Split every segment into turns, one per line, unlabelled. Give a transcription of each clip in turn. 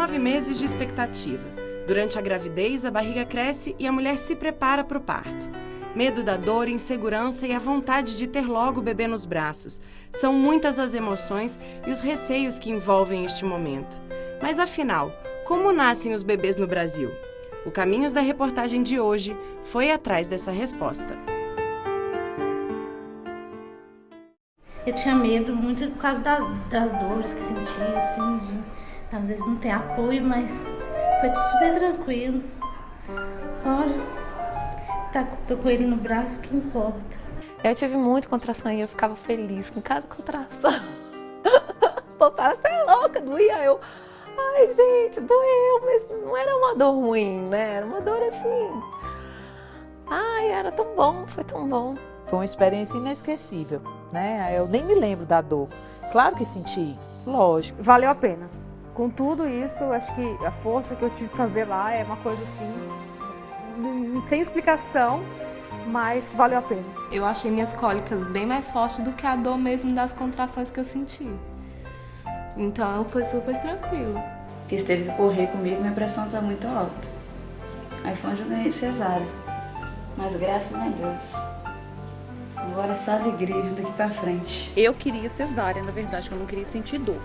9 meses de expectativa. Durante a gravidez, a barriga cresce e a mulher se prepara para o parto. Medo da dor, insegurança e a vontade de ter logo o bebê nos braços. São muitas as emoções e os receios que envolvem este momento. Mas afinal, como nascem os bebês no Brasil? O Caminhos da reportagem de hoje foi atrás dessa resposta.
Eu tinha medo muito por causa das dores que sentia, assim, de às vezes não ter apoio, mas foi tudo super tranquilo. Olha, tô com ele no braço, que importa.
Eu tive muita contração e eu ficava feliz com cada contração. Pô, fala, você é louca, doía. Ai, gente, doeu, mas não era uma dor ruim, né? Era uma dor assim. Ai, era tão bom, foi tão bom.
Foi uma experiência inesquecível, né? Eu nem me lembro da dor. Claro que senti, lógico.
Valeu a pena. Com tudo isso, acho que a força que eu tive que fazer lá é uma coisa assim, sem explicação, mas que valeu a pena.
Eu achei minhas cólicas bem mais fortes do que a dor mesmo das contrações que eu senti. Então foi super tranquilo.
Eles teve que correr comigo, minha pressão está muito alta. Aí foi onde eu ganhei cesárea. Mas graças a Deus. Agora é só alegria daqui pra frente.
Eu queria cesárea, na verdade, que eu não queria sentir dor.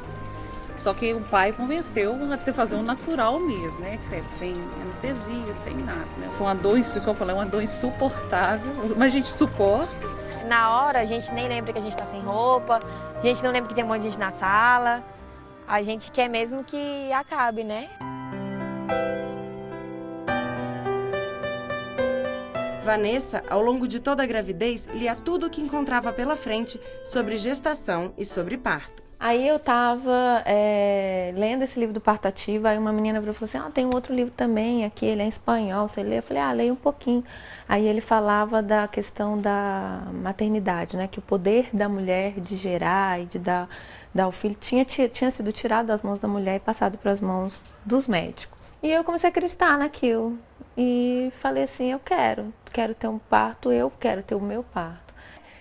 Só que o pai convenceu a fazer um natural mesmo, né? Sem anestesia, sem nada, né? Foi uma dor, isso que eu falei, uma dor insuportável, mas a gente suporta.
Na hora, a gente nem lembra que a gente tá sem roupa, a gente não lembra que tem um monte de gente na sala. A gente quer mesmo que acabe, né?
Vanessa, ao longo de toda a gravidez, lia tudo o que encontrava pela frente sobre gestação e sobre parto.
Aí eu tava lendo esse livro do Parto Ativo, aí uma menina virou e falou assim, tem um outro livro também aqui, ele é em espanhol, você lê? Eu falei, leia um pouquinho. Aí ele falava da questão da maternidade, né, que o poder da mulher de gerar e de dar o filho tinha sido tirado das mãos da mulher e passado para as mãos dos médicos. E eu comecei a acreditar naquilo e falei assim, eu quero ter um parto, eu quero ter o meu parto.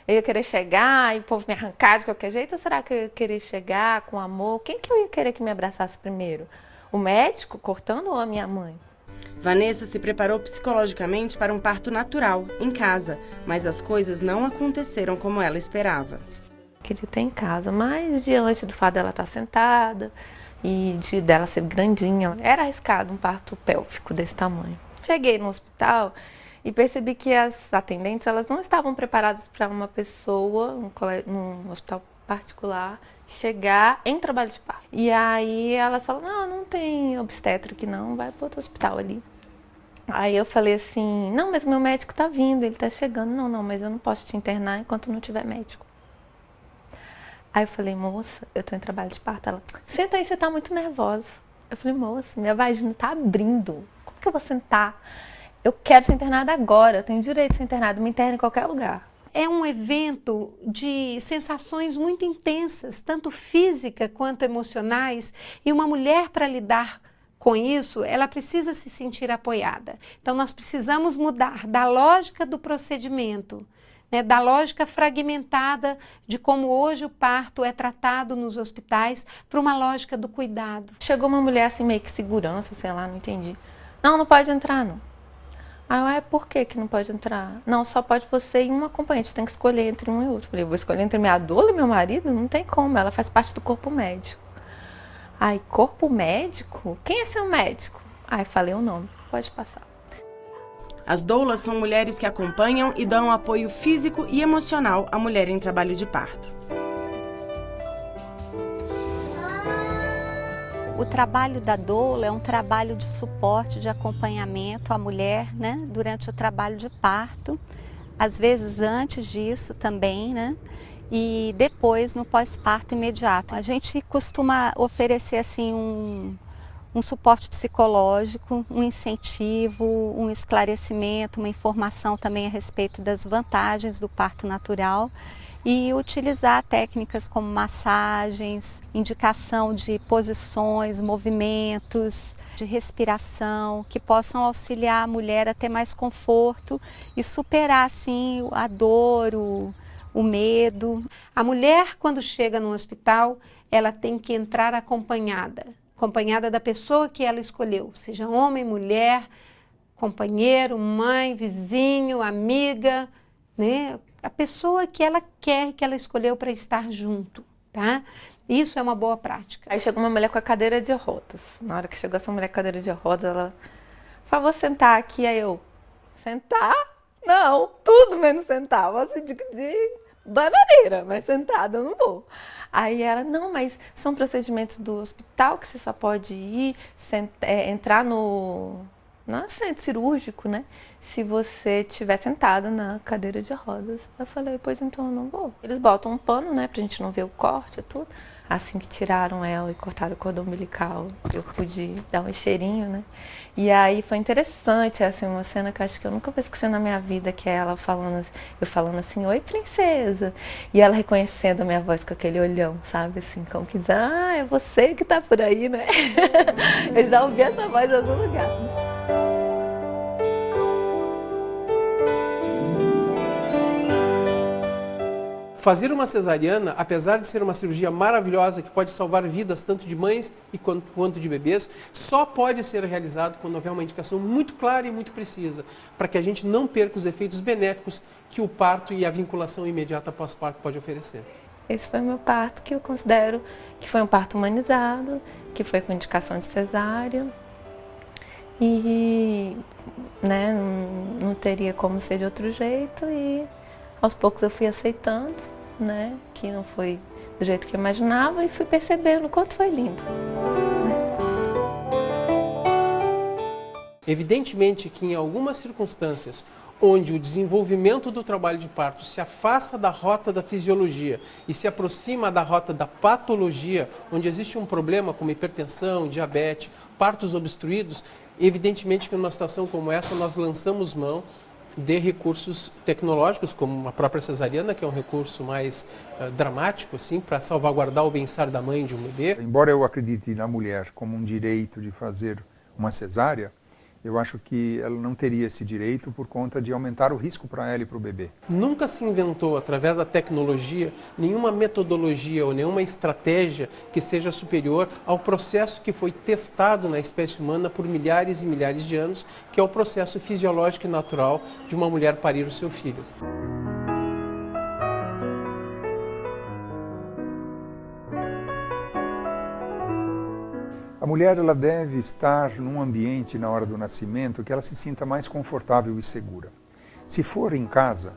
Eu ia querer chegar e o povo me arrancar de qualquer jeito, ou será que eu ia querer chegar com amor? Quem que eu ia querer que me abraçasse primeiro? O médico cortando ou a minha mãe?
Vanessa se preparou psicologicamente para um parto natural, em casa, mas as coisas não aconteceram como ela esperava.
Queria ter em casa, mas diante do fato dela estar sentada e dela ser grandinha, era arriscado um parto pélvico desse tamanho. Cheguei no hospital e percebi que as atendentes elas não estavam preparadas para uma pessoa, num hospital particular, chegar em trabalho de parto. E aí elas falaram, não tem obstetra aqui não, vai para outro hospital ali. Aí eu falei assim, não, mas meu médico tá vindo, ele tá chegando. Não, mas eu não posso te internar enquanto não tiver médico. Aí eu falei, moça, eu tô em trabalho de parto. Ela, senta aí, você tá muito nervosa. Eu falei, moça, minha vagina tá abrindo, como que eu vou sentar? Eu quero ser internada agora, eu tenho direito de ser internada, me interna em qualquer lugar.
É um evento de sensações muito intensas, tanto física quanto emocionais, e uma mulher, para lidar com isso, ela precisa se sentir apoiada. Então nós precisamos mudar da lógica do procedimento, né, da lógica fragmentada de como hoje o parto é tratado nos hospitais, para uma lógica do cuidado.
Chegou uma mulher assim meio que segurança, sei lá, não entendi. Não pode entrar não. Aí, por que não pode entrar? Não, só pode você e uma acompanhante, tem que escolher entre um e outro. Falei, vou escolher entre minha doula e meu marido? Não tem como, ela faz parte do corpo médico. Aí, corpo médico? Quem é seu médico? Aí, falei o nome, pode passar.
As doulas são mulheres que acompanham e dão apoio físico e emocional à mulher em trabalho de parto.
O trabalho da doula é um trabalho de suporte, de acompanhamento à mulher, né, durante o trabalho de parto, às vezes antes disso também, né, e depois no pós-parto imediato. A gente costuma oferecer assim um suporte psicológico, um incentivo, um esclarecimento, uma informação também a respeito das vantagens do parto natural e utilizar técnicas como massagens, indicação de posições, movimentos, de respiração, que possam auxiliar a mulher a ter mais conforto e superar assim a dor, o medo.
A mulher, quando chega no hospital, ela tem que entrar acompanhada, acompanhada da pessoa que ela escolheu, seja homem, mulher, companheiro, mãe, vizinho, amiga, né? A pessoa que ela quer, que ela escolheu para estar junto, tá? Isso é uma boa prática.
Aí chegou uma mulher com a cadeira de rodas. Na hora que chegou essa mulher com a cadeira de rodas, ela falou, vou sentar aqui. Aí eu, sentar? Não, tudo menos sentar. Você de bananeira, mas sentada eu não vou. Aí ela, não, mas são procedimentos do hospital que você só pode ir, entrar no assento cirúrgico, né? Se você estiver sentada na cadeira de rodas. Eu falei, pois então eu não vou. Eles botam um pano, né, pra gente não ver o corte e tudo. Assim que tiraram ela e cortaram o cordão umbilical, eu pude dar um cheirinho, né? E aí foi interessante, assim, uma cena que eu acho que eu nunca vou esquecer na minha vida, que é ela falando, eu falando assim, oi princesa, e ela reconhecendo a minha voz com aquele olhão, sabe, assim, como que diz, ah, é você que tá por aí, né? Eu já ouvi essa voz em algum lugar.
Fazer uma cesariana, apesar de ser uma cirurgia maravilhosa que pode salvar vidas tanto de mães quanto de bebês, só pode ser realizado quando houver uma indicação muito clara e muito precisa, para que a gente não perca os efeitos benéficos que o parto e a vinculação imediata pós-parto pode oferecer.
Esse foi o meu parto, que eu considero que foi um parto humanizado, que foi com indicação de cesárea. E né, não teria como ser de outro jeito, e aos poucos eu fui aceitando, né, que não foi do jeito que eu imaginava, e fui percebendo o quanto foi lindo.
Evidentemente que em algumas circunstâncias onde o desenvolvimento do trabalho de parto se afasta da rota da fisiologia e se aproxima da rota da patologia, onde existe um problema como hipertensão, diabetes, partos obstruídos, evidentemente que numa situação como essa nós lançamos mão de recursos tecnológicos, como a própria cesariana, que é um recurso mais dramático, assim, para salvaguardar o bem-estar da mãe e de um bebê.
Embora eu acredite na mulher como um direito de fazer uma cesárea, eu acho que ela não teria esse direito por conta de aumentar o risco para ela e para o bebê.
Nunca se inventou, através da tecnologia, nenhuma metodologia ou nenhuma estratégia que seja superior ao processo que foi testado na espécie humana por milhares e milhares de anos, que é o processo fisiológico e natural de uma mulher parir o seu filho.
A mulher ela deve estar num ambiente na hora do nascimento que ela se sinta mais confortável e segura. Se for em casa,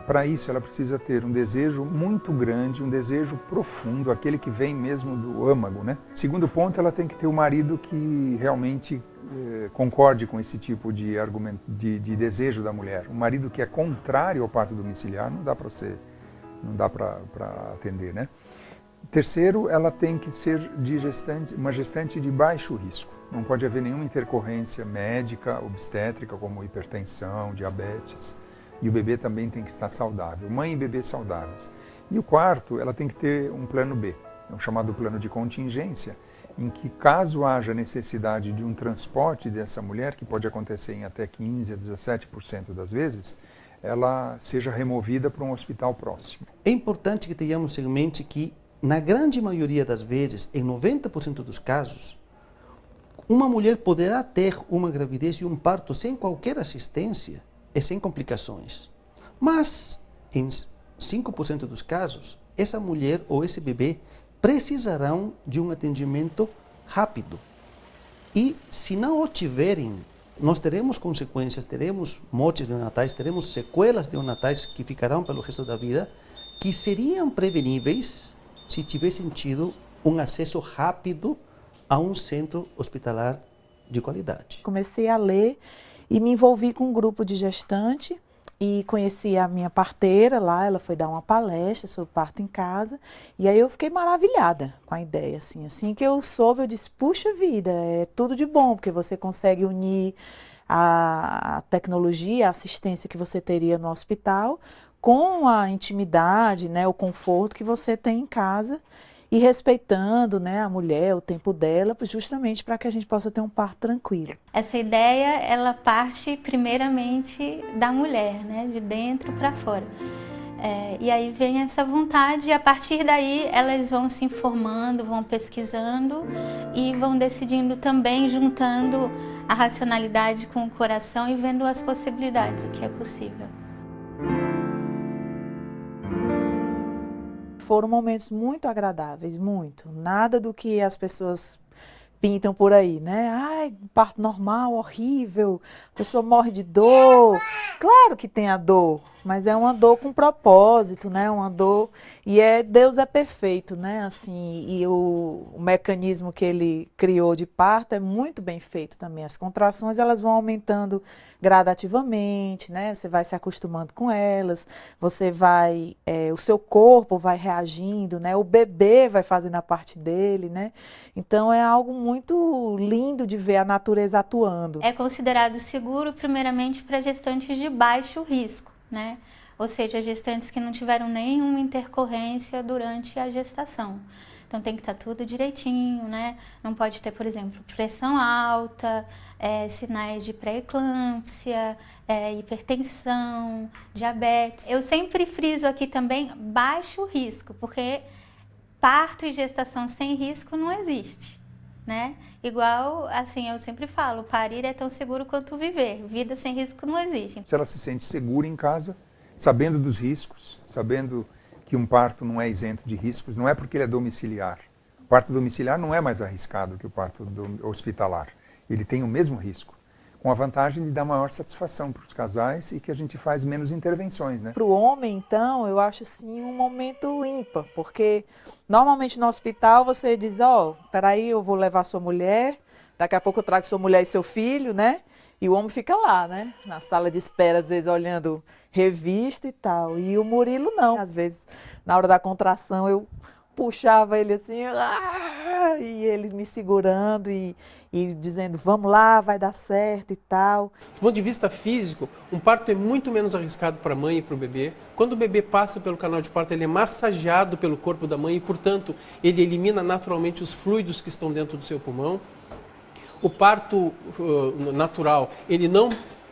para isso ela precisa ter um desejo muito grande, um desejo profundo, aquele que vem mesmo do âmago, né? Segundo ponto, ela tem que ter um marido que realmente concorde com esse tipo de argumento, de desejo da mulher. Um marido que é contrário ao parto domiciliar não dá para atender, né? Terceiro, ela tem que ser uma gestante de baixo risco. Não pode haver nenhuma intercorrência médica, obstétrica, como hipertensão, diabetes. E o bebê também tem que estar saudável. Mãe e bebê saudáveis. E o quarto, ela tem que ter um plano B, é um chamado plano de contingência, em que caso haja necessidade de um transporte dessa mulher, que pode acontecer em até 15% a 17% das vezes, ela seja removida para um hospital próximo.
É importante que tenhamos em mente que na grande maioria das vezes, em 90% dos casos, uma mulher poderá ter uma gravidez e um parto sem qualquer assistência e sem complicações. Mas, em 5% dos casos, essa mulher ou esse bebê precisarão de um atendimento rápido. E, se não o tiverem, nós teremos consequências, teremos mortes neonatais, teremos sequelas neonatais que ficarão pelo resto da vida, que seriam preveníveis se tivessem tido um acesso rápido a um centro hospitalar de qualidade.
Comecei a ler e me envolvi com um grupo de gestante e conheci a minha parteira lá, ela foi dar uma palestra sobre parto em casa, e aí eu fiquei maravilhada com a ideia, assim que eu soube, eu disse, puxa vida, é tudo de bom, porque você consegue unir a tecnologia, a assistência que você teria no hospital, com a intimidade, né, o conforto que você tem em casa e respeitando, né, a mulher, o tempo dela, justamente para que a gente possa ter um parto tranquilo.
Essa ideia, ela parte primeiramente da mulher, né, de dentro para fora. E aí vem essa vontade e a partir daí elas vão se informando, vão pesquisando e vão decidindo também, juntando a racionalidade com o coração e vendo as possibilidades, o que é possível.
Foram momentos muito agradáveis, muito. Nada do que as pessoas pintam por aí, né? Ai, parto normal, horrível, a pessoa morre de dor. Claro que tem a dor, mas é uma dor com propósito, né? Uma dor... E Deus é perfeito, né? Assim, e o mecanismo que ele criou de parto é muito bem feito também. As contrações, elas vão aumentando gradativamente, né? Você vai se acostumando com elas, você vai... o seu corpo vai reagindo, né? O bebê vai fazendo a parte dele, né? Então, é algo muito lindo de ver a natureza atuando.
É considerado seguro, primeiramente, para gestantes de baixo risco, né? Ou seja, gestantes que não tiveram nenhuma intercorrência durante a gestação. Então tem que estar tudo direitinho, né? Não pode ter, por exemplo, pressão alta, sinais de pré-eclâmpsia, hipertensão, diabetes. Eu sempre friso aqui também baixo risco, porque parto e gestação sem risco não existe, né? Igual, assim, eu sempre falo, parir é tão seguro quanto viver. Vida sem risco não existe.
Se ela se sente segura em casa, sabendo dos riscos, sabendo que um parto não é isento de riscos, não é porque ele é domiciliar. O parto domiciliar não é mais arriscado que o parto hospitalar. Ele tem o mesmo risco, com a vantagem de dar maior satisfação para os casais e que a gente faz menos intervenções, né?
Para o homem, então, eu acho assim um momento ímpar, porque normalmente no hospital você diz, peraí, eu vou levar sua mulher, daqui a pouco eu trago sua mulher e seu filho, né? E o homem fica lá, né? Na sala de espera, às vezes olhando revista e tal. E o Murilo não. Às vezes, na hora da contração, eu puxava ele assim, e ele me segurando e dizendo, vamos lá, vai dar certo e tal.
Do ponto de vista físico, um parto é muito menos arriscado para a mãe e para o bebê. Quando o bebê passa pelo canal de parto, ele é massageado pelo corpo da mãe e, portanto, ele elimina naturalmente os fluidos que estão dentro do seu pulmão. O parto natural, ele não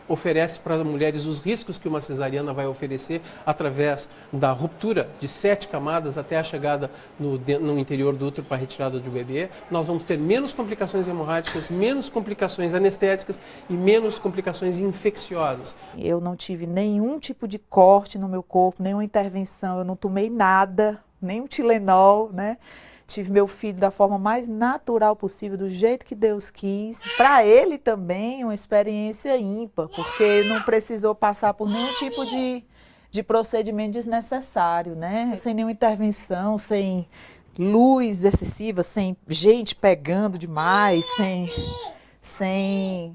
oferece para mulheres os riscos que uma cesariana vai oferecer através da ruptura de 7 camadas até a chegada no interior do útero para a retirada do bebê. Nós vamos ter menos complicações hemorrágicas, menos complicações anestéticas e menos complicações infecciosas.
Eu não tive nenhum tipo de corte no meu corpo, nenhuma intervenção, eu não tomei nada, nem um Tilenol, né? Tive meu filho da forma mais natural possível, do jeito que Deus quis. Para ele também, uma experiência ímpar, porque não precisou passar por nenhum tipo de procedimento desnecessário, né? Sem nenhuma intervenção, sem luz excessiva, sem gente pegando demais, sem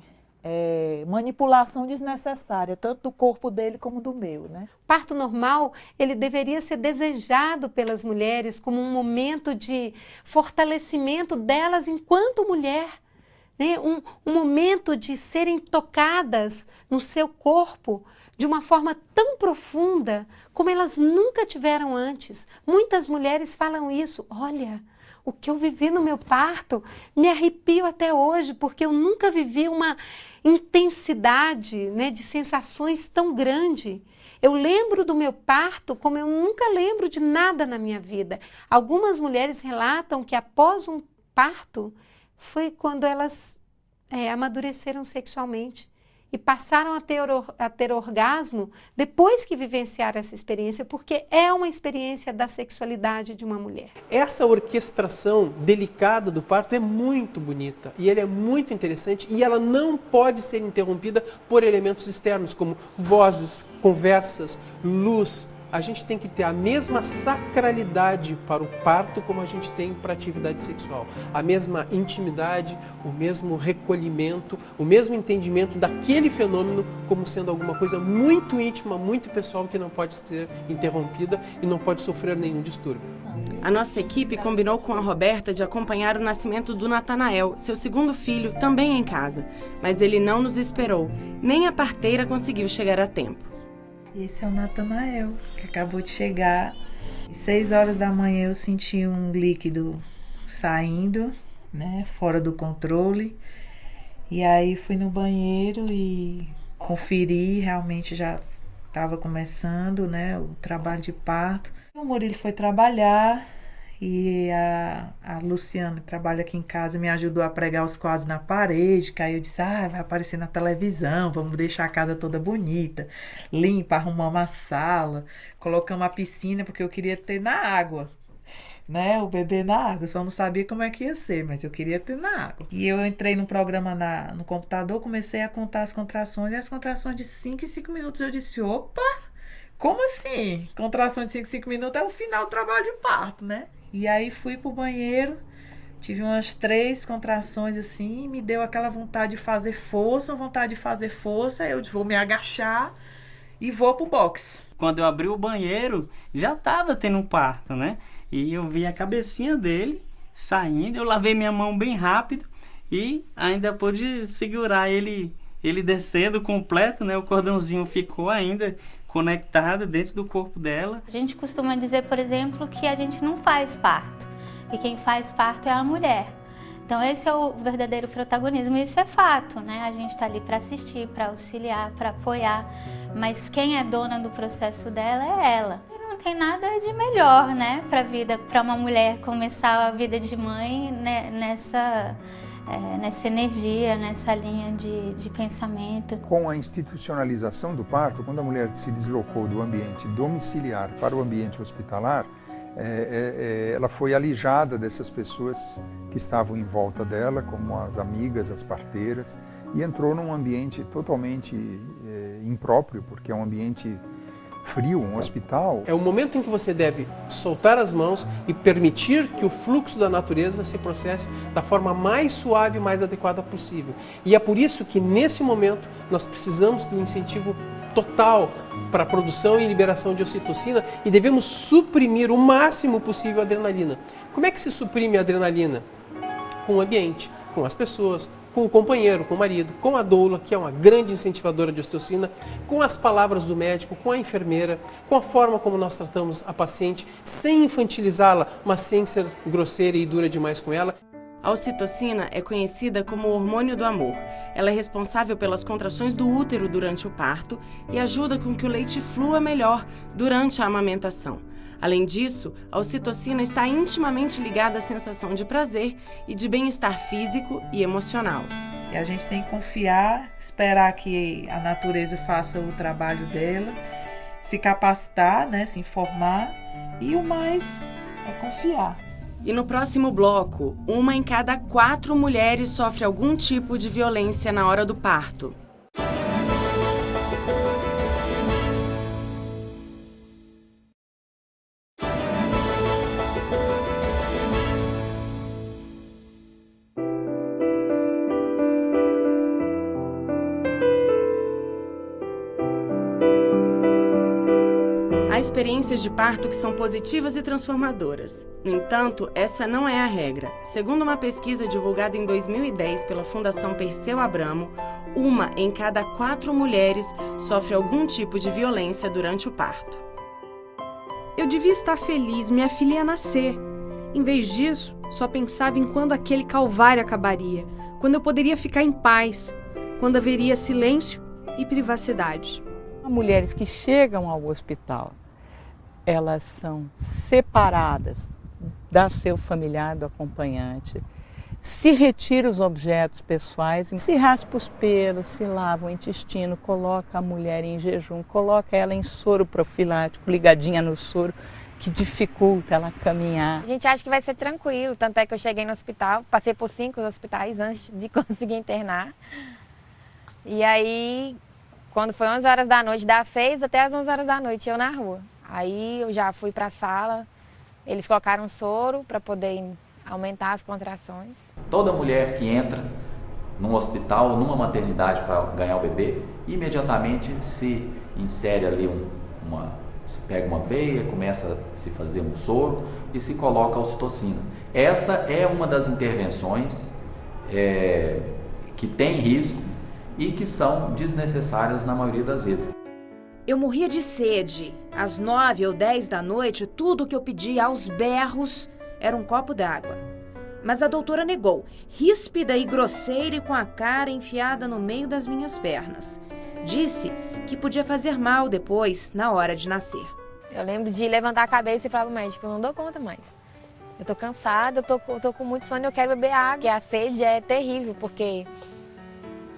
manipulação desnecessária, tanto do corpo dele como do meu, né?
O parto normal, ele deveria ser desejado pelas mulheres como um momento de fortalecimento delas enquanto mulher, né? Um momento de serem tocadas no seu corpo de uma forma tão profunda como elas nunca tiveram antes. Muitas mulheres falam isso, olha, o que eu vivi no meu parto me arrepio até hoje, porque eu nunca vivi uma intensidade, né, de sensações tão grande. Eu lembro do meu parto como eu nunca lembro de nada na minha vida. Algumas mulheres relatam que após um parto foi quando elas amadureceram sexualmente e passaram a ter orgasmo depois que vivenciaram essa experiência, porque é uma experiência da sexualidade de uma mulher.
Essa orquestração delicada do parto é muito bonita e ela é muito interessante e ela não pode ser interrompida por elementos externos como vozes, conversas, luz. A gente tem que ter a mesma sacralidade para o parto como a gente tem para a atividade sexual. A mesma intimidade, o mesmo recolhimento, o mesmo entendimento daquele fenômeno como sendo alguma coisa muito íntima, muito pessoal que não pode ser interrompida e não pode sofrer nenhum distúrbio.
A nossa equipe combinou com a Roberta de acompanhar o nascimento do Natanael, seu segundo filho, também em casa. Mas ele não nos esperou, nem a parteira conseguiu chegar a tempo.
Esse é o Natanael, que acabou de chegar. Às 6 horas da manhã eu senti um líquido saindo, né, fora do controle. E aí fui no banheiro e conferi, realmente já estava começando, né, o trabalho de parto. O Murilo foi trabalhar e a Luciana, que trabalha aqui em casa, me ajudou a pregar os quadros na parede, que aí eu disse, vai aparecer na televisão, vamos deixar a casa toda bonita, limpa, arrumamos a sala, colocamos a piscina, porque eu queria ter na água, né, o bebê na água, eu só não sabia como é que ia ser, mas eu queria ter na água. E eu entrei no programa no computador, comecei a contar as contrações, e as contrações de 5 em 5 minutos, eu disse, opa, como assim? Contração de 5 em 5 minutos é o final do trabalho de parto, né? E aí fui pro banheiro, tive umas 3 contrações assim, me deu aquela vontade de fazer força, eu vou me agachar e vou pro box.
Quando eu abri o banheiro, já tava tendo um parto, né? E eu vi a cabecinha dele saindo, eu lavei minha mão bem rápido e ainda pude segurar ele descendo completo, né? O cordãozinho ficou ainda conectado dentro do corpo dela.
A gente costuma dizer, por exemplo, que a gente não faz parto, e quem faz parto é a mulher. Então esse é o verdadeiro protagonismo, e isso é fato, né? A gente está ali para assistir, para auxiliar, para apoiar, mas quem é dona do processo dela é ela. E não tem nada de melhor, né, para uma mulher começar a vida de mãe, né, nessa energia, nessa linha de pensamento.
Com a institucionalização do parto, quando a mulher se deslocou do ambiente domiciliar para o ambiente hospitalar, ela foi alijada dessas pessoas que estavam em volta dela, como as amigas, as parteiras, e entrou num ambiente totalmente impróprio, porque é um ambiente frio, um hospital.
É o momento em que você deve soltar as mãos e permitir que o fluxo da natureza se processe da forma mais suave e mais adequada possível. E é por isso que, nesse momento, nós precisamos de um incentivo total para a produção e liberação de ocitocina e devemos suprimir o máximo possível a adrenalina. Como é que se suprime a adrenalina? Com o ambiente, com as pessoas, com o companheiro, com o marido, com a doula, que é uma grande incentivadora de ocitocina, com as palavras do médico, com a enfermeira, com a forma como nós tratamos a paciente, sem infantilizá-la, mas sem ser grosseira e dura demais com ela.
A ocitocina é conhecida como o hormônio do amor. Ela é responsável pelas contrações do útero durante o parto e ajuda com que o leite flua melhor durante a amamentação. Além disso, a ocitocina está intimamente ligada à sensação de prazer e de bem-estar físico e emocional.
E a gente tem que confiar, esperar que a natureza faça o trabalho dela, se capacitar, né, se informar, e o mais é confiar.
E no próximo bloco, 1 em cada 4 mulheres sofre algum tipo de violência na hora do parto. Há experiências de parto que são positivas e transformadoras. No entanto, essa não é a regra. Segundo uma pesquisa divulgada em 2010 pela Fundação Perseu Abramo, 1 em cada 4 mulheres sofre algum tipo de violência durante o parto.
Eu devia estar feliz, minha filha ia nascer. Em vez disso, só pensava em quando aquele calvário acabaria, quando eu poderia ficar em paz, quando haveria silêncio e privacidade.
Mulheres que chegam ao hospital, elas são separadas do seu familiar, do acompanhante, se retira os objetos pessoais, se raspa os pelos, se lava o intestino, coloca a mulher em jejum, coloca ela em soro profilático, ligadinha no soro, que dificulta ela caminhar.
A gente acha que vai ser tranquilo, tanto é que eu cheguei no hospital, passei por 5 hospitais antes de conseguir internar. E aí, quando foi 11 horas da noite, das 6 até as 11 horas da noite, eu na rua. Aí eu já fui para a sala, eles colocaram soro para poder aumentar as contrações.
Toda mulher que entra num hospital, numa maternidade para ganhar o bebê, imediatamente se insere ali se pega uma veia, começa a se fazer um soro e se coloca a ocitocina. Essa é uma das intervenções que tem risco e que são desnecessárias na maioria das vezes.
Eu morria de sede. Às 9 ou 10 da noite, tudo o que eu pedia aos berros era um copo d'água. Mas a doutora negou, ríspida e grosseira e com a cara enfiada no meio das minhas pernas. Disse que podia fazer mal depois, na hora de nascer.
Eu lembro de levantar a cabeça e falar pro médico, eu não dou conta mais. Eu tô cansada, eu tô com muito sono, eu quero beber água. E a sede é terrível, porque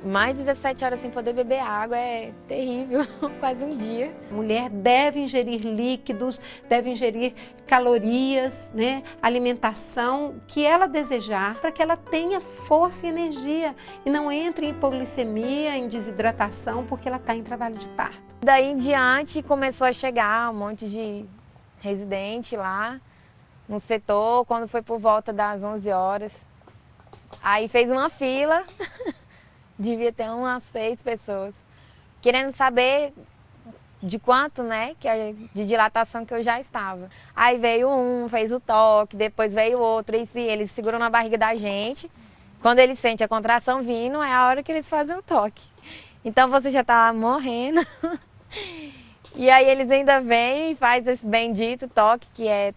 mais de 17 horas sem poder beber água é terrível, quase um dia.
A mulher deve ingerir líquidos, deve ingerir calorias, né? Alimentação que ela desejar, para que ela tenha força e energia e não entre em hipoglicemia, em desidratação, porque ela está em trabalho de parto.
Daí em diante começou a chegar um monte de residente lá no setor, quando foi por volta das 11 horas. Aí fez uma fila, devia ter umas 6 pessoas, querendo saber de quanto, né, de dilatação que eu já estava. Aí veio um, fez o toque, depois veio outro, e eles seguram na barriga da gente. Quando eles sentem a contração vindo, é a hora que eles fazem o toque. Então você já tá lá morrendo. E aí eles ainda vêm e fazem esse bendito toque, que é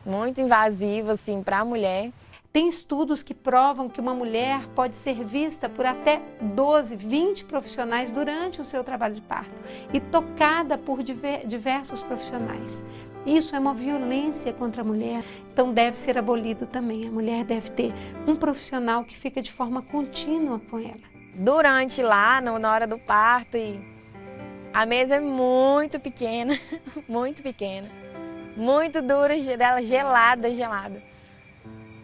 muito invasivo, assim, para a mulher.
Tem estudos que provam que uma mulher pode ser vista por até 12, 20 profissionais durante o seu trabalho de parto e tocada por diversos profissionais. Isso é uma violência contra a mulher, então deve ser abolido também. A mulher deve ter um profissional que fica de forma contínua com ela.
Durante lá, na hora do parto, a mesa é muito pequena, muito pequena, muito dura, dela gelada.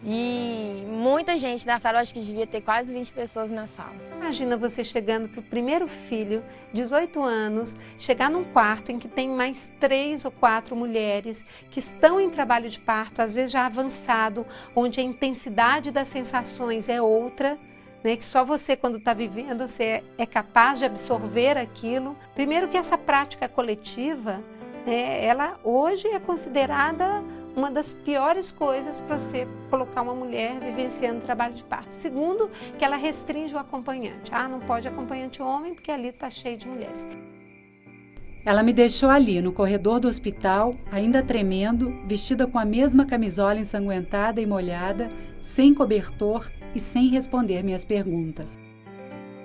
E muita gente na sala, eu acho que devia ter quase 20 pessoas na sala.
Imagina você chegando para o primeiro filho, 18 anos, chegar num quarto em que tem mais 3 ou 4 mulheres que estão em trabalho de parto, às vezes já avançado, onde a intensidade das sensações é outra, né, que só você, quando está vivendo, você é capaz de absorver aquilo. Primeiro que essa prática coletiva, ela hoje é considerada uma das piores coisas para você colocar uma mulher vivenciando trabalho de parto. Segundo, que ela restringe o acompanhante. Não pode acompanhante homem porque ali está cheio de mulheres.
Ela me deixou ali, no corredor do hospital, ainda tremendo, vestida com a mesma camisola ensanguentada e molhada, sem cobertor e sem responder minhas perguntas.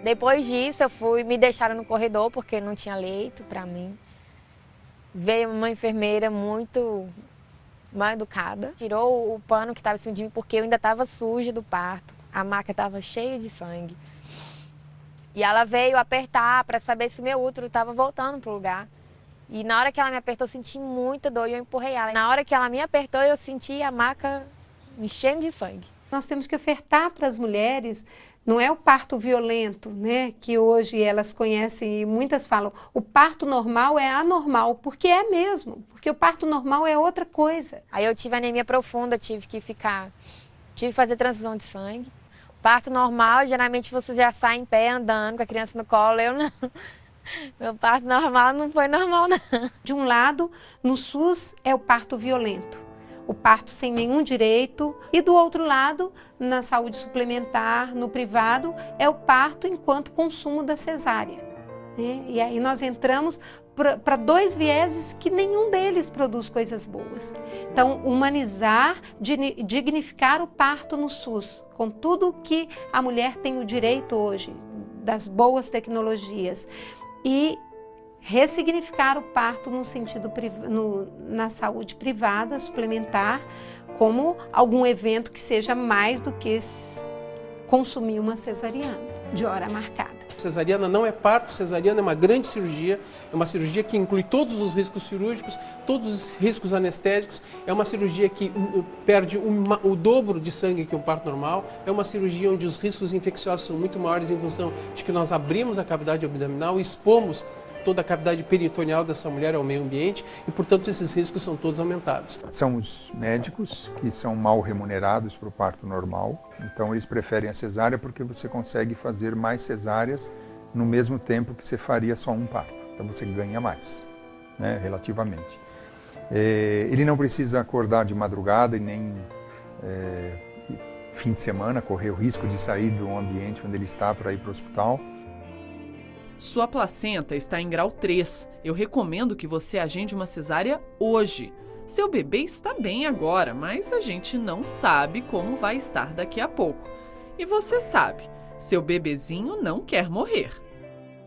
Depois disso, me deixaram no corredor porque não tinha leito para mim. Veio uma enfermeira muito mal educada, tirou o pano que estava em cima de mim porque eu ainda estava suja do parto, a maca estava cheia de sangue. E ela veio apertar para saber se meu útero estava voltando para o lugar. E na hora que ela me apertou, eu senti muita dor e eu empurrei ela. Na hora que ela me apertou, eu senti a maca enchendo de sangue.
Nós temos que ofertar para as mulheres, não é o parto violento, né, que hoje elas conhecem e muitas falam, o parto normal é anormal, porque é mesmo, porque o parto normal é outra coisa.
Aí eu tive anemia profunda, tive que fazer transfusão de sangue. Parto normal, geralmente você já sai em pé andando com a criança no colo, eu não. Meu parto normal não foi normal, não.
De um lado, no SUS é o parto violento, o parto sem nenhum direito, e do outro lado, na saúde suplementar, no privado, é o parto enquanto consumo da cesárea. E aí nós entramos para 2 vieses que nenhum deles produz coisas boas. Então, humanizar, dignificar o parto no SUS, com tudo que a mulher tem o direito hoje, das boas tecnologias, e ressignificar o parto no sentido na saúde privada, suplementar, como algum evento que seja mais do que consumir uma cesariana de hora marcada.
Cesariana não é parto, cesariana é uma grande cirurgia, é uma cirurgia que inclui todos os riscos cirúrgicos, todos os riscos anestésicos, é uma cirurgia que perde o dobro de sangue que um parto normal, é uma cirurgia onde os riscos infecciosos são muito maiores em função de que nós abrimos a cavidade abdominal e expomos toda a cavidade peritoneal dessa mulher ao meio ambiente e, portanto, esses riscos são todos aumentados.
São os médicos que são mal remunerados para o parto normal, então eles preferem a cesárea porque você consegue fazer mais cesáreas no mesmo tempo que você faria só um parto, então você ganha mais, né, relativamente. Ele não precisa acordar de madrugada e nem fim de semana, correr o risco de sair do ambiente onde ele está para ir para o hospital.
Sua placenta está em grau 3. Eu recomendo que você agende uma cesárea hoje. Seu bebê está bem agora, mas a gente não sabe como vai estar daqui a pouco. E você sabe, seu bebezinho não quer morrer.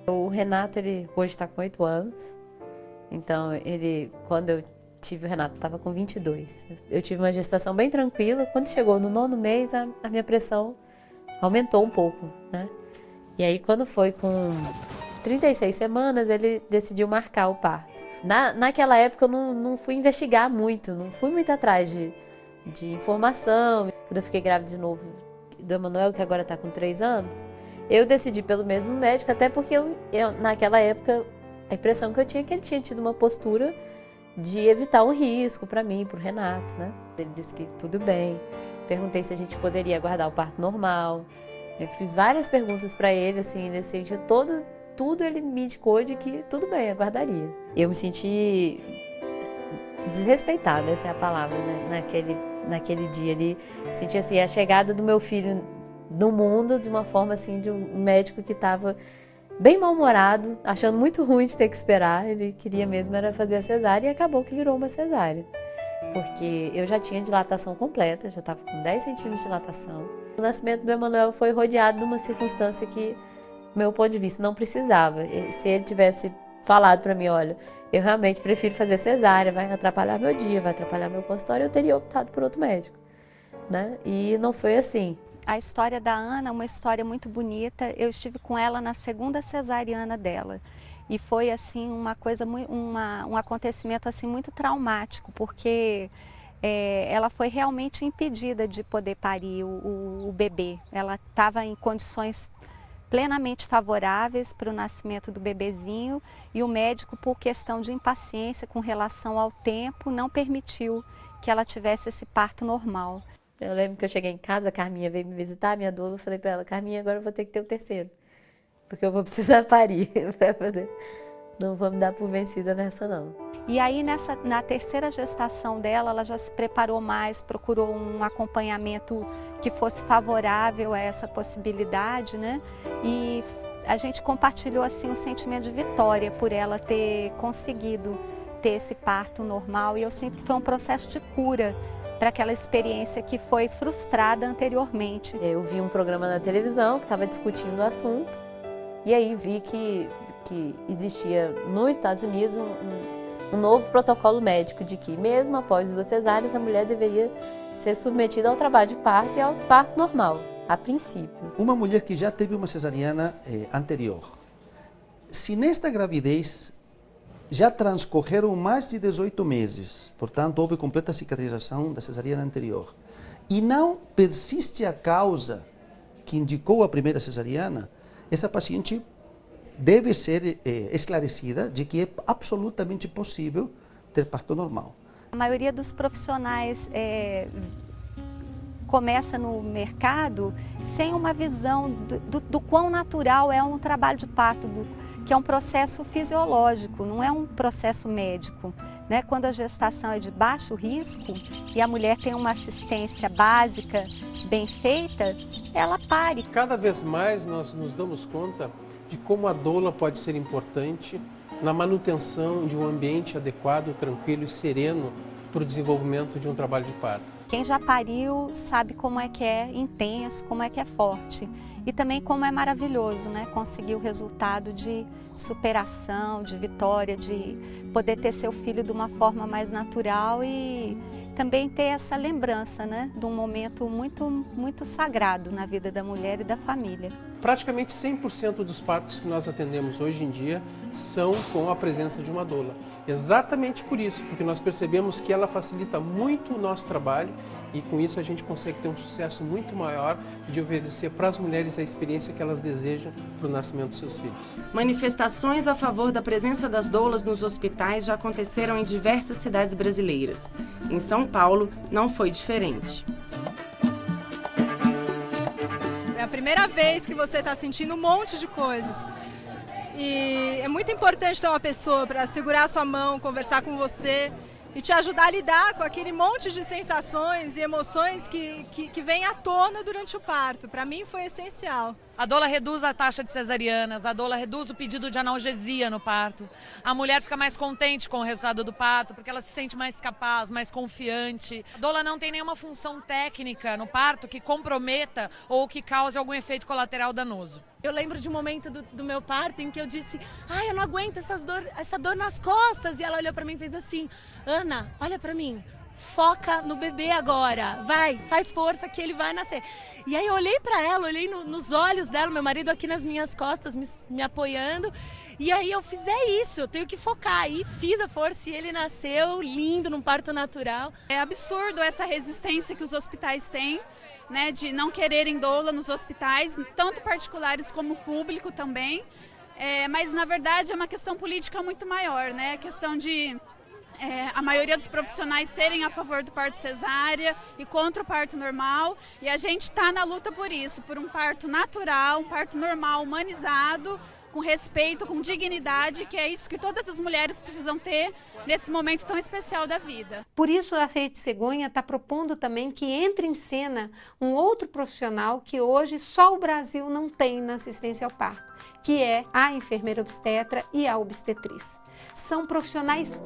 O Renato, ele hoje está com 8 anos. Então, quando eu tive o Renato, estava com 22. Eu tive uma gestação bem tranquila. Quando chegou no 9º mês, a minha pressão aumentou um pouco, né? E aí, quando foi com 36 semanas, ele decidiu marcar o parto. Naquela época, eu não fui investigar muito, não fui muito atrás de informação. Quando eu fiquei grávida de novo do Emanuel, que agora está com 3 anos, eu decidi pelo mesmo médico, até porque eu naquela época, a impressão que eu tinha é que ele tinha tido uma postura de evitar um risco para mim, para o Renato, né? Ele disse que tudo bem. Perguntei se a gente poderia aguardar o parto normal. Eu fiz várias perguntas para ele, assim, nesse sentido. Tudo ele me indicou de que tudo bem, aguardaria. Eu me senti desrespeitada, essa é a palavra, né? Naquele dia ali. Senti, assim, a chegada do meu filho no mundo de uma forma, assim, de um médico que estava bem mal-humorado, achando muito ruim de ter que esperar. Ele queria mesmo era fazer a cesárea e acabou que virou uma cesárea. Porque eu já tinha dilatação completa, já estava com 10 centímetros de dilatação. O nascimento do Emanuel foi rodeado de uma circunstância que, do meu ponto de vista, não precisava. Se ele tivesse falado para mim, olha, eu realmente prefiro fazer cesárea, vai atrapalhar meu dia, vai atrapalhar meu consultório, eu teria optado por outro médico, né? E não foi assim.
A história da Ana é uma história muito bonita. Eu estive com ela na 2ª cesariana dela. E foi assim uma coisa, um acontecimento assim muito traumático, porque ela foi realmente impedida de poder parir o bebê. Ela estava em condições plenamente favoráveis para o nascimento do bebezinho e o médico, por questão de impaciência com relação ao tempo, não permitiu que ela tivesse esse parto normal.
Eu lembro que eu cheguei em casa, a Carminha veio me visitar, minha doula, eu falei para ela, Carminha, agora eu vou ter que ter o 3º, porque eu vou precisar parir, não vou me dar por vencida nessa não.
E aí na 3ª gestação dela, ela já se preparou mais, procurou um acompanhamento que fosse favorável a essa possibilidade, né? E a gente compartilhou assim um sentimento de vitória por ela ter conseguido ter esse parto normal, e eu sinto que foi um processo de cura para aquela experiência que foi frustrada anteriormente.
Eu vi um programa na televisão que estava discutindo o assunto e aí vi que existia nos Estados Unidos um novo protocolo médico de que mesmo após 2 cesáreas a mulher deveria ser submetida ao trabalho de parto e ao parto normal, a princípio.
Uma mulher que já teve uma cesariana anterior, se nesta gravidez já transcorreram mais de 18 meses, portanto, houve completa cicatrização da cesariana anterior, e não persiste a causa que indicou a primeira cesariana, essa paciente deve ser esclarecida de que é absolutamente possível ter parto normal.
A maioria dos profissionais começa no mercado sem uma visão do quão natural é um trabalho de parto, que é um processo fisiológico, não é um processo médico, né? Quando a gestação é de baixo risco e a mulher tem uma assistência básica bem feita, ela pare.
Cada vez mais nós nos damos conta de como a doula pode ser importante na manutenção de um ambiente adequado, tranquilo e sereno para o desenvolvimento de um trabalho de parto.
Quem já pariu sabe como é que é intenso, como é que é forte. E também como é maravilhoso, né? Conseguir o resultado de superação, de vitória, de poder ter seu filho de uma forma mais natural e também ter essa lembrança, né? De um momento muito, muito sagrado na vida da mulher e da família.
Praticamente 100% dos partos que nós atendemos hoje em dia são com a presença de uma doula. Exatamente por isso, porque nós percebemos que ela facilita muito o nosso trabalho e com isso a gente consegue ter um sucesso muito maior de oferecer para as mulheres a experiência que elas desejam para o nascimento dos seus filhos.
Manifestações a favor da presença das doulas nos hospitais já aconteceram em diversas cidades brasileiras. Em São Paulo, não foi diferente.
É a primeira vez que você está sentindo um monte de coisas. E é muito importante ter uma pessoa para segurar a sua mão, conversar com você e te ajudar a lidar com aquele monte de sensações e emoções que vem à tona durante o parto. Para mim foi essencial.
A doula reduz a taxa de cesarianas, a doula reduz o pedido de analgesia no parto. A mulher fica mais contente com o resultado do parto, porque ela se sente mais capaz, mais confiante. A doula não tem nenhuma função técnica no parto que comprometa ou que cause algum efeito colateral danoso.
Eu lembro de um momento do meu parto em que eu disse: ai, eu não aguento essa dor nas costas. E ela olhou pra mim e fez assim: Ana, olha pra mim, foca no bebê agora, vai, faz força que ele vai nascer. E aí eu olhei pra ela, olhei nos olhos dela, meu marido aqui nas minhas costas me apoiando. E aí eu fiz, isso, eu tenho que focar. E fiz a força e ele nasceu lindo, num parto natural.
É absurdo essa resistência que os hospitais têm, né, de não quererem doula nos hospitais, tanto particulares como público também. Mas na verdade é uma questão política muito maior, né? A questão de a maioria dos profissionais serem a favor do parto cesárea e contra o parto normal. E a gente está na luta por isso, por um parto natural, um parto normal, humanizado, com respeito, com dignidade, que é isso que todas as mulheres precisam ter nesse momento tão especial da vida.
Por isso a Rede Cegonha está propondo também que entre em cena um outro profissional que hoje só o Brasil não tem na assistência ao parto, que é a enfermeira obstetra e a obstetriz. São profissionais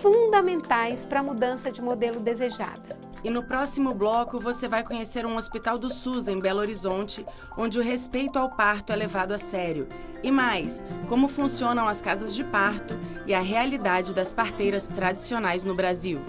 fundamentais para a mudança de modelo desejada.
E no próximo bloco você vai conhecer um hospital do SUS em Belo Horizonte, onde o respeito ao parto é levado a sério. E mais, como funcionam as casas de parto e a realidade das parteiras tradicionais no Brasil.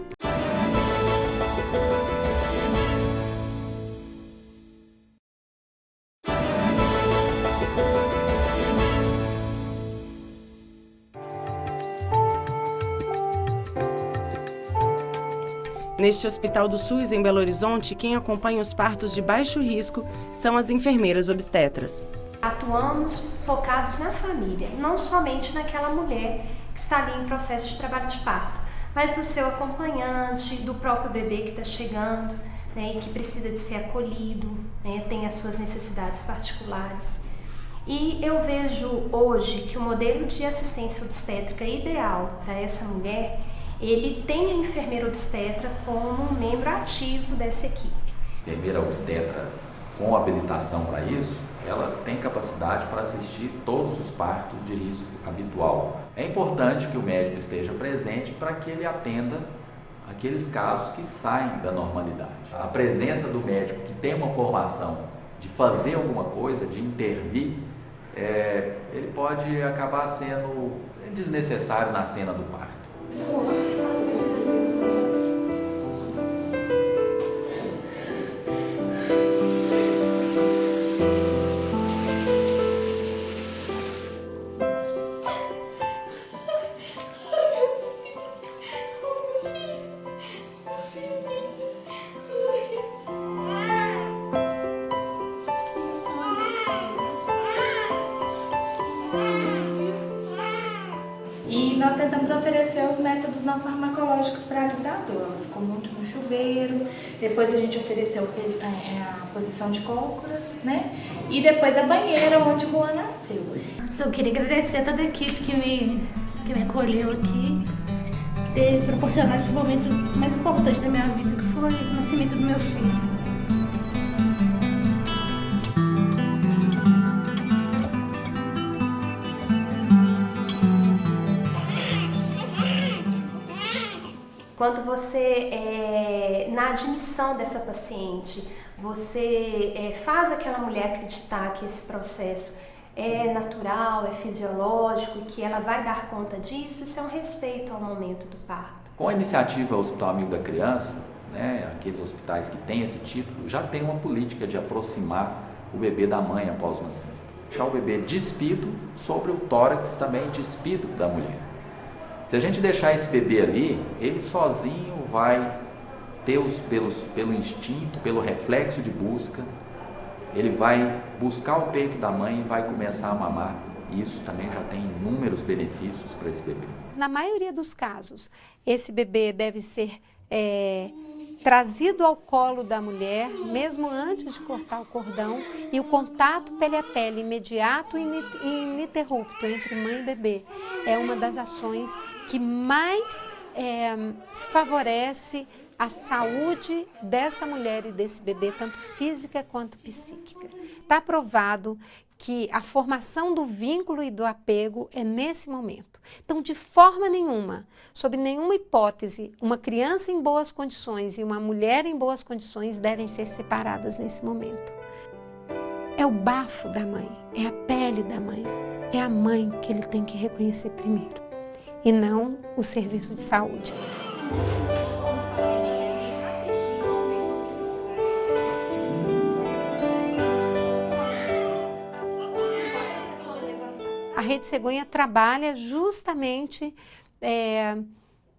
Neste Hospital do SUS, em Belo Horizonte, quem acompanha os partos de baixo risco são as enfermeiras obstetras.
Atuamos focados na família, não somente naquela mulher que está ali em processo de trabalho de parto, mas do seu acompanhante, do próprio bebê que está chegando, né, e que precisa de ser acolhido, né, tem as suas necessidades particulares. E eu vejo hoje que o modelo de assistência obstétrica ideal para essa mulher, ele tem a enfermeira obstetra como um membro ativo dessa equipe.
A enfermeira obstetra com habilitação para isso, ela tem capacidade para assistir todos os partos de risco habitual. É importante que o médico esteja presente para que ele atenda aqueles casos que saem da normalidade. A presença do médico que tem uma formação de fazer alguma coisa, de intervir, ele pode acabar sendo desnecessário na cena do parto.
E nós tentamos oferecer os métodos não farmacológicos para a dor. Ela ficou muito no chuveiro, depois a gente ofereceu a posição de cócoras, né? E depois a banheira onde o Juan nasceu.
Eu queria agradecer a toda a equipe que me acolheu aqui, ter proporcionado esse momento mais importante da minha vida, que foi o nascimento do meu filho. Quando você, na admissão dessa paciente, você faz aquela mulher acreditar que esse processo é natural, é fisiológico e que ela vai dar conta disso, isso é um respeito ao momento do parto.
Com a iniciativa Hospital Amigo da Criança, né, aqueles hospitais que têm esse título, já tem uma política de aproximar o bebê da mãe após o nascimento. Deixar o bebê despido sobre o tórax também despido da mulher. Se a gente deixar esse bebê ali, ele sozinho vai ter pelo instinto, pelo reflexo de busca, ele vai buscar o peito da mãe e vai começar a mamar. E isso também já tem inúmeros benefícios para esse bebê.
Na maioria dos casos, esse bebê deve ser trazido ao colo da mulher, mesmo antes de cortar o cordão, e o contato pele a pele imediato e ininterrupto entre mãe e bebê é uma das ações que mais favorece a saúde dessa mulher e desse bebê, tanto física quanto psíquica. Está provado que a formação do vínculo e do apego é nesse momento. Então, de forma nenhuma, sob nenhuma hipótese, uma criança em boas condições e uma mulher em boas condições devem ser separadas nesse momento. É o bafo da mãe, é a pele da mãe, é a mãe que ele tem que reconhecer primeiro, e não o serviço de saúde. A Rede Cegonha trabalha justamente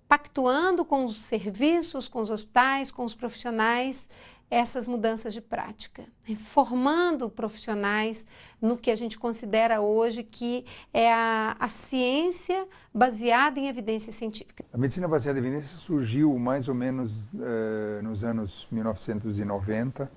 pactuando com os serviços, com os hospitais, com os profissionais, essas mudanças de prática, formando profissionais no que a gente considera hoje que é a ciência baseada em evidência científica.
A medicina baseada em evidência surgiu mais ou menos nos anos 1990,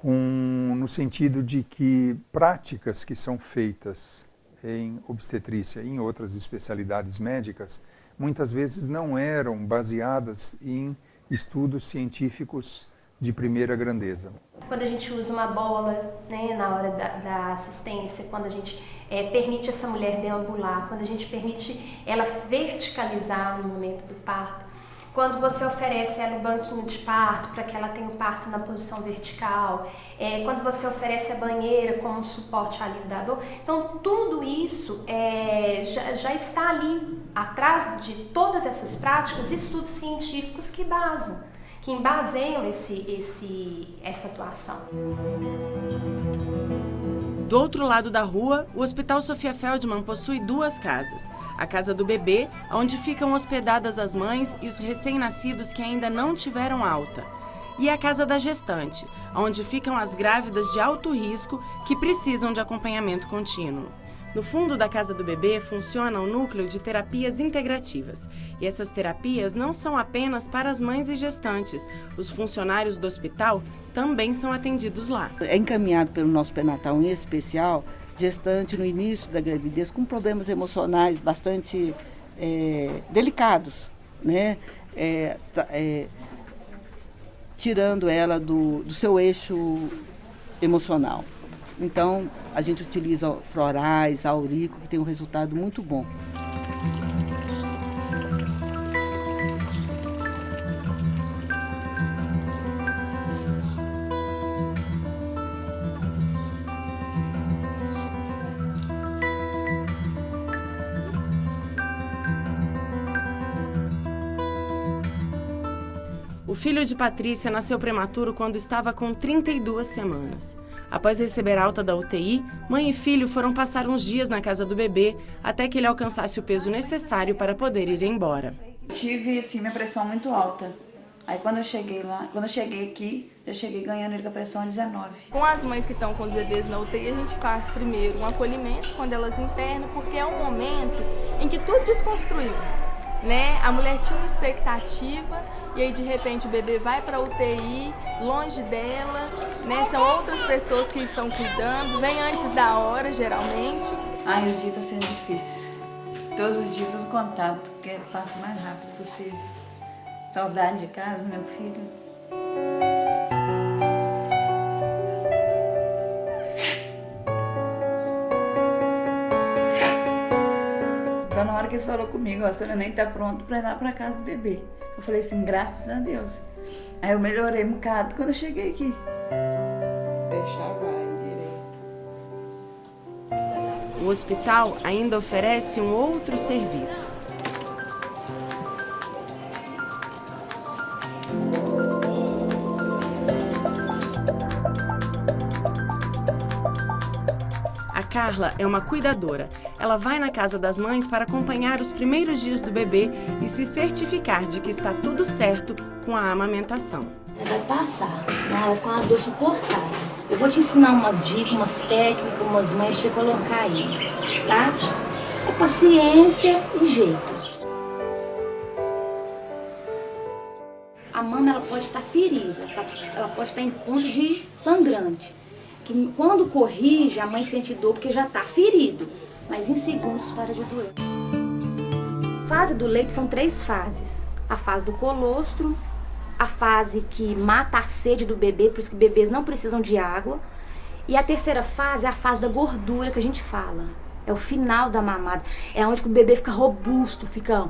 no sentido de que práticas que são feitas em obstetrícia e em outras especialidades médicas, muitas vezes não eram baseadas em estudos científicos de primeira grandeza.
Quando a gente usa uma bola, né, na hora da assistência, quando a gente permite essa mulher deambular, quando a gente permite ela verticalizar no momento do parto, quando você oferece ela o banquinho de parto para que ela tenha o parto na posição vertical, quando você oferece a banheira como um suporte ao alívio da dor. Então, tudo isso já está ali, atrás de todas essas práticas, estudos científicos que embaseiam essa atuação.
Do outro lado da rua, o Hospital Sofia Feldman possui 2 casas. A casa do bebê, onde ficam hospedadas as mães e os recém-nascidos que ainda não tiveram alta. E a casa da gestante, onde ficam as grávidas de alto risco que precisam de acompanhamento contínuo. No fundo da casa do bebê funciona um núcleo de terapias integrativas. E essas terapias não são apenas para as mães e gestantes. Os funcionários do hospital também são atendidos lá.
É encaminhado pelo nosso pré-natal em especial, gestante no início da gravidez com problemas emocionais bastante delicados, né? Tirando ela do seu eixo emocional. Então, a gente utiliza florais, aurico, que tem um resultado muito bom.
O filho de Patrícia nasceu prematuro quando estava com 32 semanas. Após receber alta da UTI, mãe e filho foram passar uns dias na casa do bebê até que ele alcançasse o peso necessário para poder ir embora.
Tive, assim, minha pressão muito alta. Aí quando eu cheguei aqui, já cheguei ganhando ele com a pressão a 19.
Com as mães que estão com os bebês na UTI, a gente faz primeiro um acolhimento quando elas internam, porque é um momento em que tudo desconstruiu, né? A mulher tinha uma expectativa e aí de repente o bebê vai para a UTI, longe dela, né? São outras pessoas que estão cuidando, vem antes da hora, geralmente.
Ai, os dias estão sendo difíceis. Todos os dias, tudo contato, que passa o mais rápido possível. Saudade de casa, meu filho. Então, na hora que eles falaram comigo, a senhora nem está pronta para ir lá para casa do bebê. Eu falei assim, graças a Deus. Aí eu melhorei um bocado quando eu cheguei aqui. Deixa vai direito.
O hospital ainda oferece um outro serviço. A Carla é uma cuidadora. Ela vai na casa das mães para acompanhar os primeiros dias do bebê e se certificar de que está tudo certo com a amamentação.
Vai passar, ela vai ficar uma dor suportável. Eu vou te ensinar umas dicas, umas técnicas, umas mães pra você colocar aí, tá? É paciência e jeito. A mama ela pode estar ferida, ela pode estar em ponto de sangrante. Que quando corrige, a mãe sente dor porque já está ferido, mas em segundos para de doer. A fase do leite são 3 fases. A fase do colostro, a fase que mata a sede do bebê, por isso que bebês não precisam de água. E a terceira fase é a fase da gordura que a gente fala. É o final da mamada. É onde que o bebê fica robusto, fica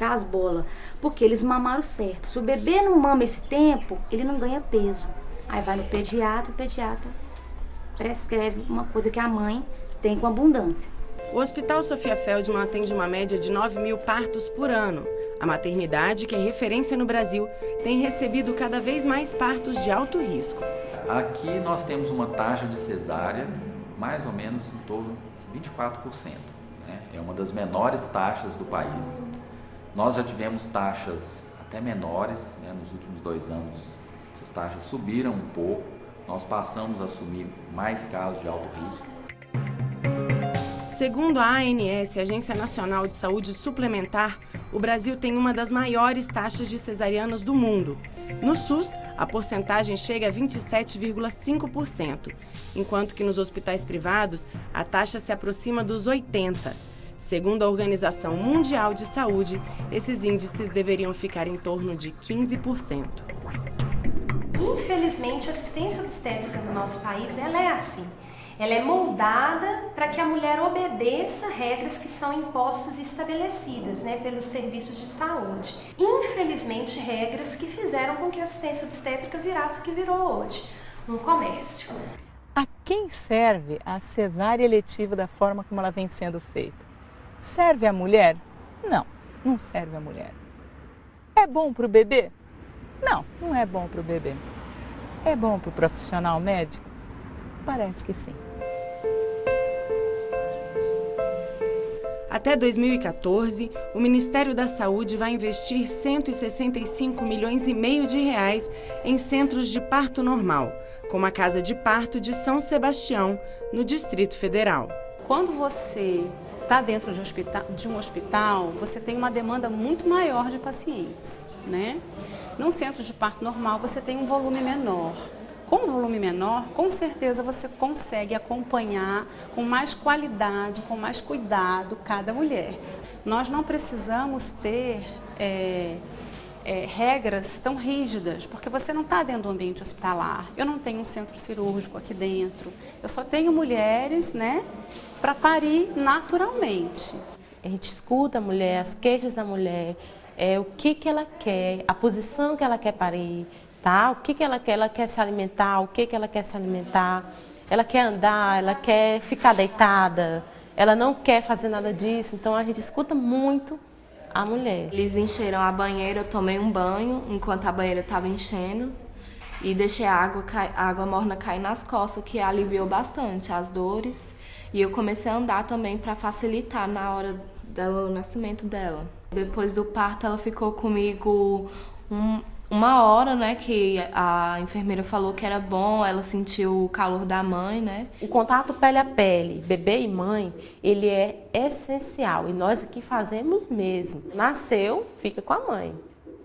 as bolas. Porque eles mamaram certo. Se o bebê não mama esse tempo, ele não ganha peso. Aí vai no pediatra, o pediatra prescreve uma coisa que a mãe tem com abundância.
O Hospital Sofia Feldman atende uma média de 9.000 partos por ano. A maternidade, que é referência no Brasil, tem recebido cada vez mais partos de alto risco.
Aqui nós temos uma taxa de cesárea mais ou menos em torno de 24%. Né? É uma das menores taxas do país. Nós já tivemos taxas até menores, né? Nos últimos 2 anos essas taxas subiram um pouco. Nós passamos a assumir mais casos de alto risco.
Segundo a ANS, Agência Nacional de Saúde Suplementar, o Brasil tem uma das maiores taxas de cesarianas do mundo. No SUS, a porcentagem chega a 27,5%, enquanto que nos hospitais privados, a taxa se aproxima dos 80%. Segundo a Organização Mundial de Saúde, esses índices deveriam ficar em torno de 15%.
Infelizmente, a assistência obstétrica no nosso país, ela é assim. Ela é moldada para que a mulher obedeça regras que são impostas e estabelecidas, né, pelos serviços de saúde. Infelizmente, regras que fizeram com que a assistência obstétrica virasse o que virou hoje, um comércio.
A quem serve a cesárea eletiva da forma como ela vem sendo feita? Serve à mulher? Não, não serve à mulher. É bom para o bebê? Não, não é bom para o bebê. É bom para o profissional médico? Parece que sim.
Até 2014, o Ministério da Saúde vai investir 165 milhões e meio de reais em centros de parto normal, como a Casa de Parto de São Sebastião, no Distrito Federal.
Quando você está dentro de um hospital, você tem uma demanda muito maior de pacientes, né? Num centro de parto normal, você tem um volume menor. Com um volume menor, com certeza você consegue acompanhar com mais qualidade, com mais cuidado cada mulher. Nós não precisamos ter regras tão rígidas, porque você não está dentro do ambiente hospitalar. Eu não tenho um centro cirúrgico aqui dentro. Eu só tenho mulheres, né, para parir naturalmente.
A gente escuta a mulher, as queixas da mulher, o que ela quer, a posição que ela quer parir. Tá? O que ela quer se alimentar, o que ela quer se alimentar, ela quer andar, ela quer ficar deitada, ela não quer fazer nada disso, então a gente escuta muito a mulher.
Eles encheram a banheira, eu tomei um banho enquanto a banheira estava enchendo e deixei a água morna cair nas costas, que aliviou bastante as dores, e eu comecei a andar também para facilitar na hora do nascimento dela. Depois do parto ela ficou comigo uma hora, né, que a enfermeira falou que era bom, ela sentiu o calor da mãe, né?
O contato pele a pele, bebê e mãe, ele é essencial e nós aqui fazemos mesmo. Nasceu, fica com a mãe,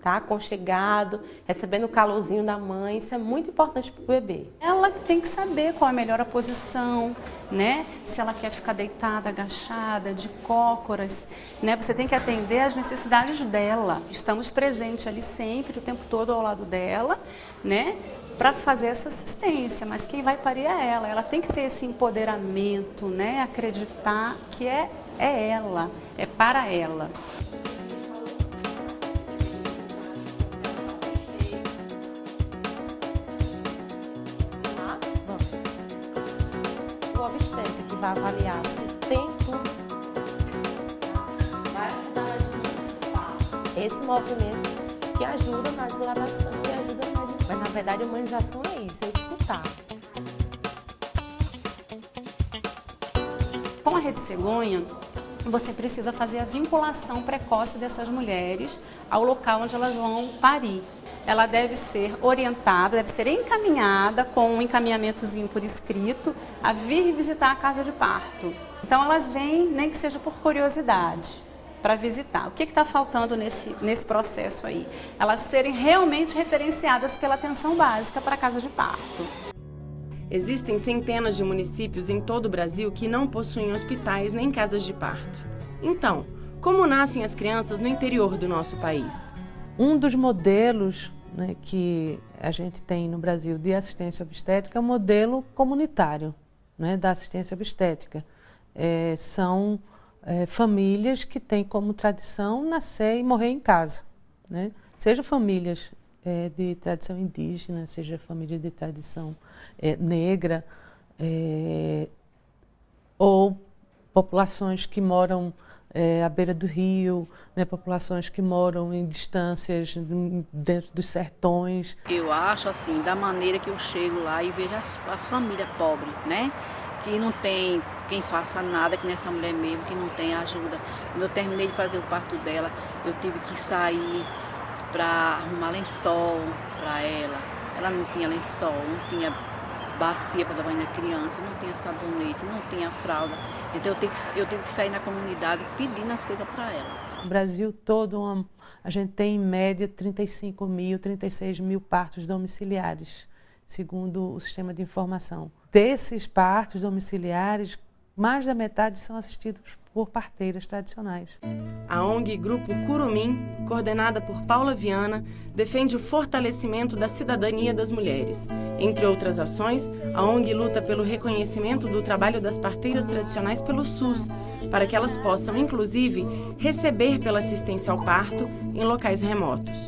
tá? Aconchegado, recebendo o calorzinho da mãe, isso é muito importante para o bebê.
Ela tem que saber qual é a melhor posição, né? Se ela quer ficar deitada, agachada, de cócoras, né? Você tem que atender às necessidades dela. Estamos presentes ali sempre, o tempo todo ao lado dela, né? Para fazer essa assistência, mas quem vai parir é ela. Ela tem que ter esse empoderamento, né? Acreditar que é ela, é para ela.
Vai avaliar se tem tudo. Vai ajudar a diminuir esse movimento que ajuda na dilatação, que ajuda na... Mas na verdade a humanização é isso, é escutar.
Com a Rede Cegonha, você precisa fazer a vinculação precoce dessas mulheres ao local onde elas vão parir. Ela deve ser orientada, deve ser encaminhada com um encaminhamentozinho por escrito a vir visitar a casa de parto. Então elas vêm, nem que seja por curiosidade, para visitar. O que está faltando nesse processo aí? Elas serem realmente referenciadas pela atenção básica para a casa de parto.
Existem centenas de municípios em todo o Brasil que não possuem hospitais nem casas de parto. Então, como nascem as crianças no interior do nosso país?
Um dos modelos né, que a gente tem no Brasil de assistência obstétrica é um modelo comunitário, né, da assistência obstétrica. São famílias que têm como tradição nascer e morrer em casa, né? Seja famílias de tradição indígena, seja família de tradição negra, ou populações que moram à beira do rio, né, populações que moram em distâncias dentro dos sertões.
Eu acho assim, da maneira que eu chego lá e vejo as famílias pobres, né? Que não tem quem faça nada, que nessa mulher mesmo, que não tem ajuda. Quando eu terminei de fazer o parto dela, eu tive que sair para arrumar lençol para ela. Ela não tinha lençol, não tinha bacia para dar banho na criança, não tinha sabonete, não tinha fralda. Então eu tive que sair na comunidade pedindo as coisas para ela.
No Brasil todo, a gente tem em média 35 mil, 36 mil partos domiciliares, segundo o sistema de informação. Desses partos domiciliares, mais da metade são assistidos por parteiras tradicionais.
A ONG Grupo Curumim, coordenada por Paula Viana, defende o fortalecimento da cidadania das mulheres. Entre outras ações, a ONG luta pelo reconhecimento do trabalho das parteiras tradicionais pelo SUS, para que elas possam, inclusive, receber pela assistência ao parto em locais remotos.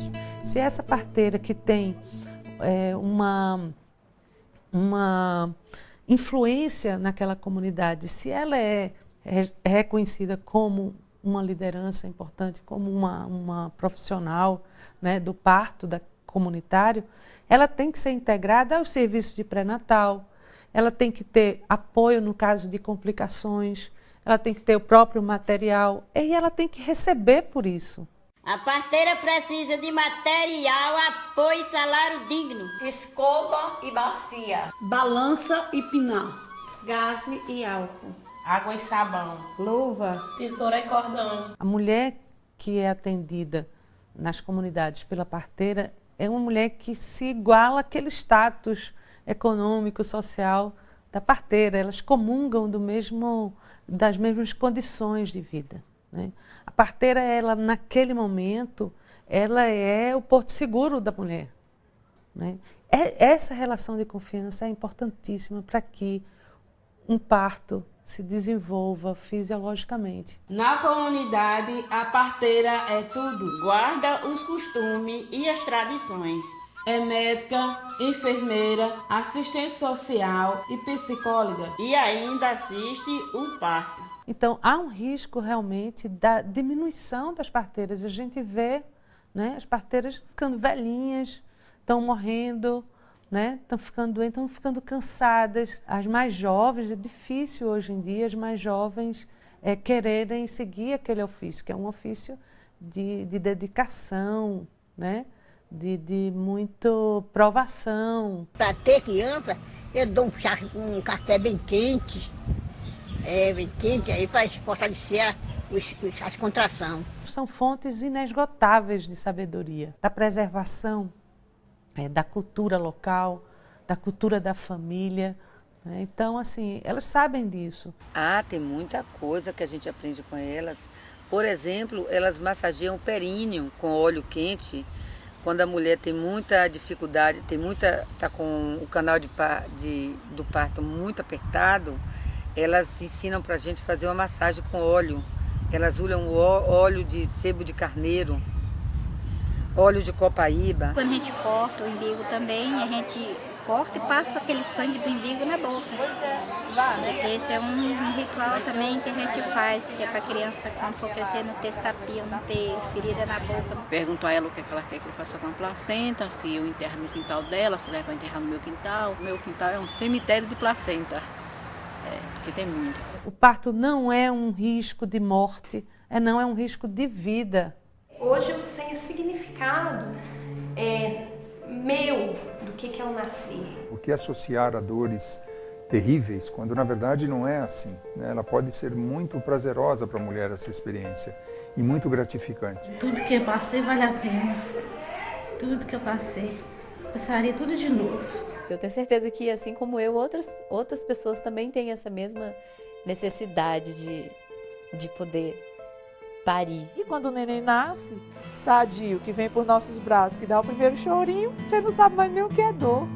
Se essa parteira que tem uma influência naquela comunidade, se ela é reconhecida como uma liderança importante, como uma profissional, né, do parto comunitário, ela tem que ser integrada aos serviços de pré-natal, ela tem que ter apoio no caso de complicações, ela tem que ter o próprio material e ela tem que receber por isso.
A parteira precisa de material, apoio e salário digno.
Escova e bacia. Balança e pinã.
Gás e álcool.
Água e sabão.
Luva.
Tesoura e cordão.
A mulher que é atendida nas comunidades pela parteira é uma mulher que se iguala àquele status econômico, social da parteira. Elas comungam das mesmas condições de vida, né? A parteira, ela, naquele momento, ela é o porto seguro da mulher, né? Essa relação de confiança é importantíssima para que um parto se desenvolva fisiologicamente.
Na comunidade, a parteira é tudo.
Guarda os costumes e as tradições.
É médica, enfermeira, assistente social e psicóloga.
E ainda assiste o parto.
Então, há um risco realmente da diminuição das parteiras. A gente vê, né, as parteiras ficando velhinhas, estão morrendo, né, estão ficando doentes, estão ficando cansadas. As mais jovens, é difícil hoje em dia, as mais jovens quererem seguir aquele ofício, que é um ofício de dedicação, né, de muito provação.
Para ter criança, eu dou um café bem quente. Bem quente, aí para fortalecer as contrações.
São fontes inesgotáveis de sabedoria, da preservação, da cultura local, da cultura da família, né? Então, assim, elas sabem disso.
Tem muita coisa que a gente aprende com elas. Por exemplo, elas massageiam o períneo com óleo quente. Quando a mulher tem muita dificuldade, está com o canal do parto muito apertado, elas ensinam para a gente fazer uma massagem com óleo. Elas usam óleo de sebo de carneiro, óleo de copaíba.
Quando a gente corta o umbigo também, a gente corta e passa aquele sangue do umbigo na boca. Esse é um ritual também que a gente faz, que é para a criança, quando for crescer, não ter sapinho, não ter ferida na boca.
Pergunto a ela o que ela quer que eu faça com a placenta, se eu enterro no quintal dela, se ela vai enterrar no meu quintal. O meu quintal é um cemitério de placenta. Porque tem muito.
O parto não é um risco de morte, não é um risco de vida.
Hoje eu sei o significado meu do que é o nascer.
O que associar a dores terríveis, quando na verdade não é assim, né? Ela pode ser muito prazerosa para a mulher essa experiência e muito gratificante.
Tudo que eu passei vale a pena. Tudo que eu passei, passaria tudo de novo.
Eu tenho certeza que, assim como eu, outras pessoas também têm essa mesma necessidade de poder parir.
E quando o neném nasce, sadio, que vem por nossos braços, que dá o primeiro chorinho, você não sabe mais nem o que é dor.